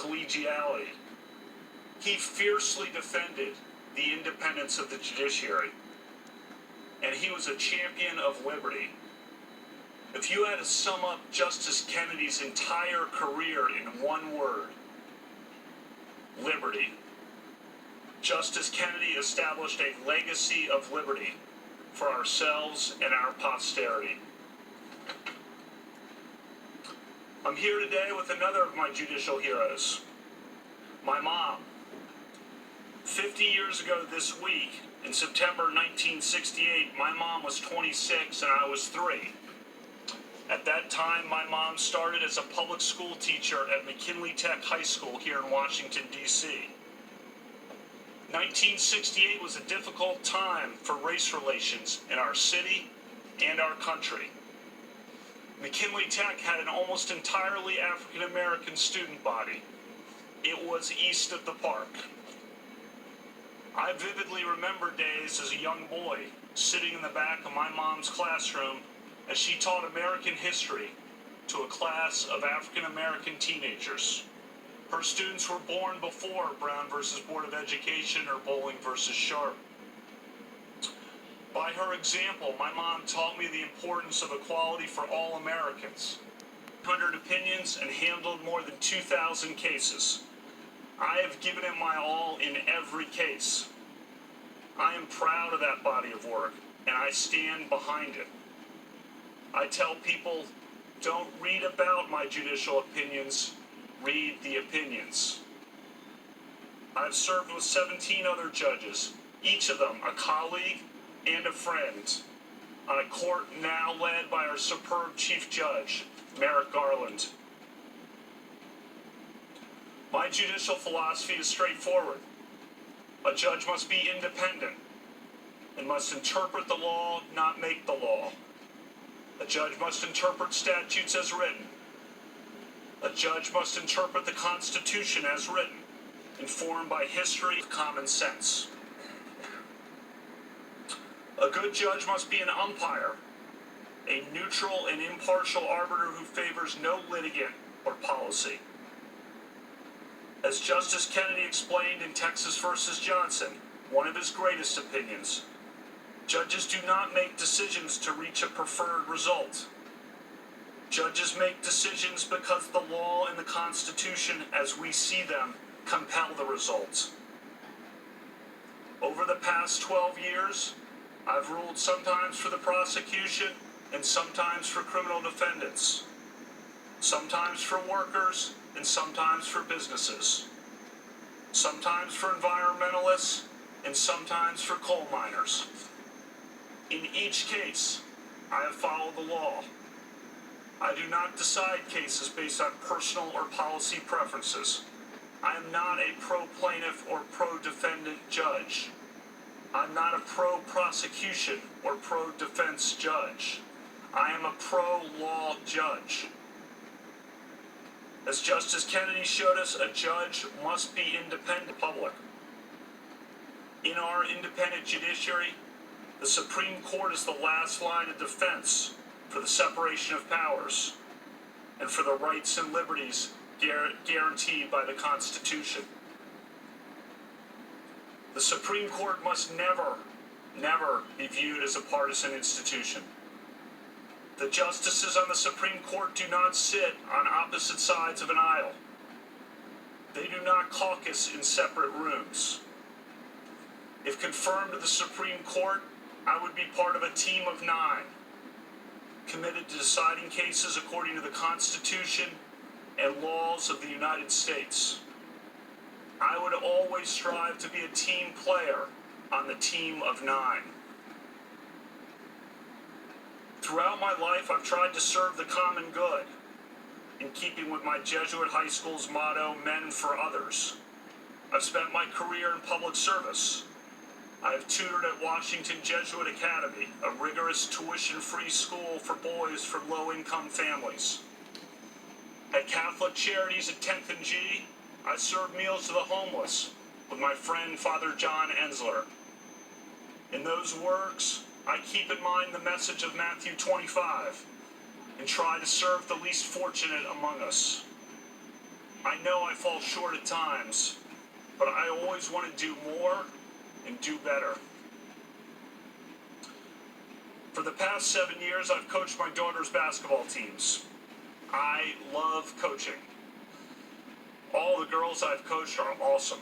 collegiality. He fiercely defended the independence of the judiciary, and he was a champion of liberty. If you had to sum up Justice Kennedy's entire career in one word, liberty. Justice Kennedy established a legacy of liberty for ourselves and our posterity. I'm here today with another of my judicial heroes, my mom. 50 years ago this week, in September 1968, my mom was 26 and I was 3. At that time, my mom started as a public school teacher at McKinley Tech High School here in Washington, D.C. 1968 was a difficult time for race relations in our city and our country. McKinley Tech had an almost entirely African-American student body. It was east of the park. I vividly remember days as a young boy sitting in the back of my mom's classroom as she taught American history to a class of African-American teenagers. Her students were born before Brown versus Board of Education or Bowling versus Sharp. By her example, my mom taught me the importance of equality for all Americans. 100 opinions and handled more than 2,000 cases. I have given it my all in every case. I am proud of that body of work, and I stand behind it. I tell people, don't read about my judicial opinions, read the opinions. I've served with 17 other judges, each of them a colleague and a friend, on a court now led by our superb Chief Judge, Merrick Garland. My judicial philosophy is straightforward. A judge must be independent and must interpret the law, not make the law. A judge must interpret statutes as written. A judge must interpret the Constitution as written, informed by history and common sense. A good judge must be an umpire, a neutral and impartial arbiter who favors no litigant or policy. As Justice Kennedy explained in Texas versus Johnson, one of his greatest opinions, judges do not make decisions to reach a preferred result. Judges make decisions because the law and the Constitution, as we see them, compel the results. Over the past 12 years, I've ruled sometimes for the prosecution and sometimes for criminal defendants, sometimes for workers and sometimes for businesses, sometimes for environmentalists and sometimes for coal miners. In each case, I have followed the law. I do not decide cases based on personal or policy preferences. I am not a pro-plaintiff or pro-defendant judge. I'm not a pro-prosecution or pro-defense judge. I am a pro-law judge. As Justice Kennedy showed us, a judge must be independent of the public. In our independent judiciary, the Supreme Court is the last line of defense for the separation of powers and for the rights and liberties guaranteed by the Constitution. The Supreme Court must never be viewed as a partisan institution. The justices on the Supreme Court do not sit on opposite sides of an aisle. They do not caucus in separate rooms. If confirmed to the Supreme Court, I would be part of a team of 9, committed to deciding cases according to the Constitution and laws of the United States. I would always strive to be a team player on the team of 9. Throughout my life, I've tried to serve the common good, in keeping with my Jesuit high school's motto, Men for Others. I've spent my career in public service. I have tutored at Washington Jesuit Academy, a rigorous tuition-free school for boys from low-income families. At Catholic Charities at 10th and G, I serve meals to the homeless with my friend Father John Ensler. In those works, I keep in mind the message of Matthew 25 and try to serve the least fortunate among us. I know I fall short at times, but I always want to do more and do better. For the past 7 years, I've coached my daughter's basketball teams. I love coaching. All the girls I've coached are awesome.